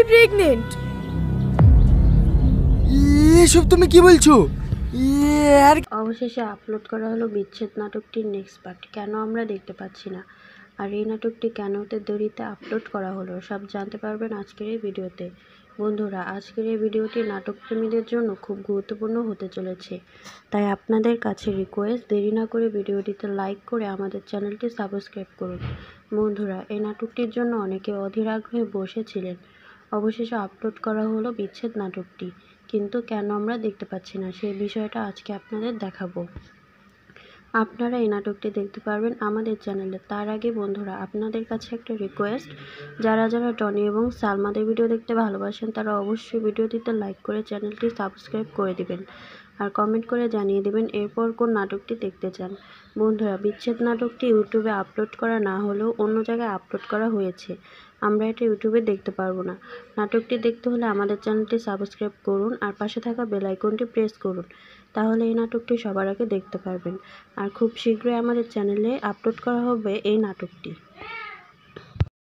আমি প্রেগনেন্ট। এসব তুমি কি বলছো? আর অবশেষে আপলোড করা হলো বিচ্ছেদ নাটকটির নেক্সট পার্ট। কেন আমরা দেখতে পাচ্ছি না, আর এই নাটকটি কেন এত দেরিতে আপলোড করা হলো, সব জানতে পারবেন আজকের এই ভিডিওতে। বন্ধুরা, আজকের এই ভিডিওটি নাটক প্রেমীদের জন্য খুব গুরুত্বপূর্ণ হতে চলেছে, তাই আপনাদের কাছে রিকোয়েস্ট, দেরি না করে ভিডিওটিতে লাইক করে আমাদের চ্যানেলটি সাবস্ক্রাইব করুন। বন্ধুরা, এই নাটকটির জন্য অনেকে অধীর আগ্রহে বসেছিলেন। অবশেষে আপলোড করা হলো বিচ্ছেদ নাটকটি, কিন্তু কেন আমরা দেখতে পাচ্ছি না সেই বিষয়টা আজকে আপনাদের দেখাবো। আপনারা এই নাটকটি দেখতে পারবেন আমাদের চ্যানেলে। তার আগে বন্ধুরা, আপনাদের কাছে একটা রিকোয়েস্ট, যারা যারা টনি এবং সালমাদের ভিডিও দেখতে ভালোবাসেন তারা অবশ্যই ভিডিওটিতে লাইক করে চ্যানেলটি সাবস্ক্রাইব করে দিবেন, আর কমেন্ট করে জানিয়ে দেবেন এরপর কোন নাটকটি দেখতে চান। বন্ধুরা, বিচ্ছেদ নাটকটি ইউটিউবে আপলোড করা না হলেও অন্য জায়গায় আপলোড করা হয়েছে। আমরা এটা ইউটিউবে দেখতে পারবো না। নাটকটি দেখতে হলে আমাদের চ্যানেলটি সাবস্ক্রাইব করুন আর পাশে থাকা বেল আইকনটি প্রেস করুন, তাহলে এই নাটকটি সবার আগে দেখতে পারবেন। আর খুব শীঘ্রই আমাদের চ্যানেলে আপলোড করা হবে এই নাটকটি।